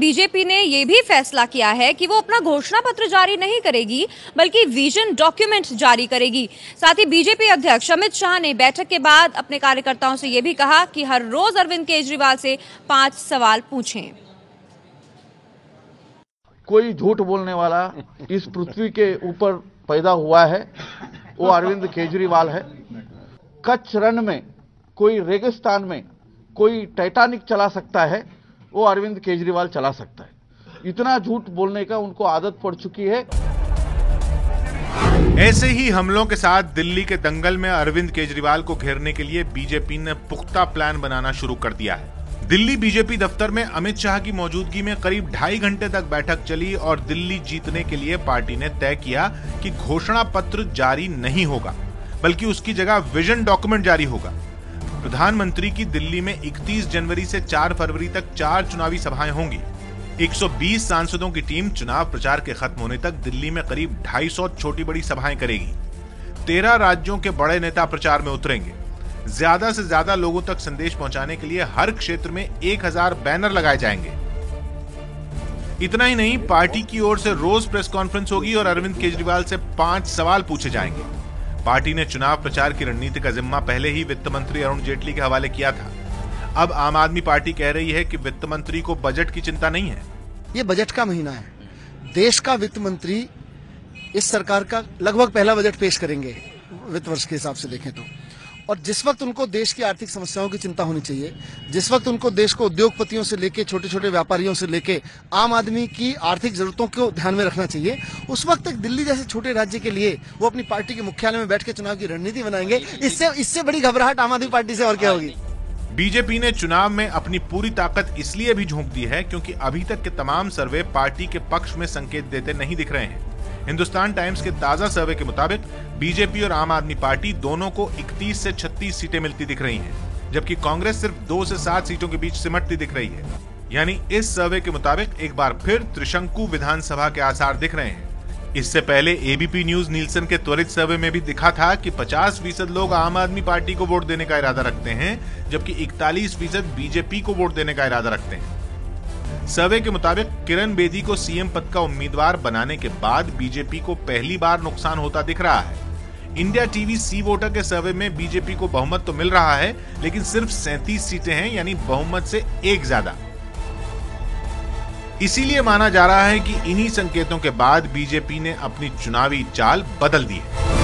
BJP ने ये भी फैसला किया है कि वो अपना घोषणा पत्र जारी नहीं करेगी बल्कि विजन डॉक्यूमेंट जारी करेगी। साथ ही बीजेपी अध्यक्ष अमित शाह ने बैठक के बाद अपने कार्यकर्ताओं से ये भी कहा कि हर रोज अरविंद केजरीवाल से 5 सवाल पूछें। कोई झूठ बोलने वाला इस पृथ्वी के ऊपर पैदा हुआ है वो अरविंद केजरीवाल है। कच्छ रण में, कोई रेगिस्तान में कोई टाइटैनिक चला सकता है, वो अरविंद केजरीवाल चला सकता है। इतना झूठ बोलने का उनको आदत पड़ चुकी है। ऐसे ही हमलों के साथ दिल्ली के दंगल में अरविंद केजरीवाल को घेरने के लिए बीजेपी ने पुख्ता प्लान बनाना शुरू कर दिया है। दिल्ली बीजेपी दफ्तर में अमित शाह की मौजूदगी में करीब 2.5 घंटे तक बैठक चली और दिल्ली जीतने के लिए पार्टी ने तय किया कि घोषणा पत्र जारी नहीं होगा बल्कि उसकी जगह विजन डॉक्यूमेंट जारी होगा। प्रधानमंत्री की दिल्ली में 31 जनवरी से 4 फरवरी तक 4 चुनावी सभाएं होंगी। 120 सांसदों की टीम चुनाव प्रचार के खत्म होने तक दिल्ली में करीब 250 छोटी बड़ी सभाएं करेगी। 13 राज्यों के बड़े नेता प्रचार में उतरेंगे। ज्यादा से ज्यादा लोगों तक संदेश पहुंचाने के लिए हर क्षेत्र में 1000 बैनर लगाए जाएंगे। इतना ही नहीं, पार्टी की ओर से रोज प्रेस कॉन्फ्रेंस होगी और अरविंद केजरीवाल से 5 सवाल पूछे जाएंगे। पार्टी ने चुनाव प्रचार की रणनीति का जिम्मा पहले ही वित्त मंत्री अरुण जेटली के हवाले किया था। अब आम आदमी पार्टी कह रही है कि वित्त मंत्री को बजट की चिंता नहीं है। ये बजट का महीना है। देश का वित्त मंत्री इस सरकार का लगभग पहला बजट पेश करेंगे वित्त वर्ष के हिसाब से देखें तो। और जिस वक्त उनको देश की आर्थिक समस्याओं की चिंता होनी चाहिए, जिस वक्त उनको देश को उद्योगपतियों से लेके छोटे छोटे व्यापारियों से लेके आम आदमी की आर्थिक जरूरतों को ध्यान में रखना चाहिए, उस वक्त तक दिल्ली जैसे छोटे राज्य के लिए वो अपनी पार्टी के मुख्यालय में बैठ के चुनाव की रणनीति बनाएंगे। इससे बड़ी घबराहट आम आदमी पार्टी से और क्या होगी। बीजेपी ने चुनाव में अपनी पूरी ताकत इसलिए भी झोंक दी है क्योंकि अभी तक के तमाम सर्वे पार्टी के पक्ष में संकेत देते नहीं दिख रहे हैं। हिंदुस्तान टाइम्स के ताजा सर्वे के मुताबिक बीजेपी और आम आदमी पार्टी दोनों को 31 से 36 सीटें मिलती दिख रही हैं, जबकि कांग्रेस सिर्फ 2 से 7 सीटों के बीच सिमटती दिख रही है। यानी इस सर्वे के मुताबिक एक बार फिर त्रिशंकु विधानसभा के आसार दिख रहे हैं। इससे पहले एबीपी न्यूज नीलसन के त्वरित सर्वे में भी दिखा था कि 50% लोग आम आदमी पार्टी को वोट देने का इरादा रखते हैं, जबकि 41% बीजेपी को वोट देने का इरादा रखते हैं। सर्वे के मुताबिक किरण बेदी को सीएम पद का उम्मीदवार बनाने के बाद बीजेपी को पहली बार नुकसान होता दिख रहा है। इंडिया टीवी सी वोटर के सर्वे में बीजेपी को बहुमत तो मिल रहा है, लेकिन सिर्फ 37 सीटें हैं, यानी बहुमत से 1 ज्यादा। इसीलिए माना जा रहा है कि इन्हीं संकेतों के बाद बीजेपी ने अपनी चुनावी चाल बदल दी है।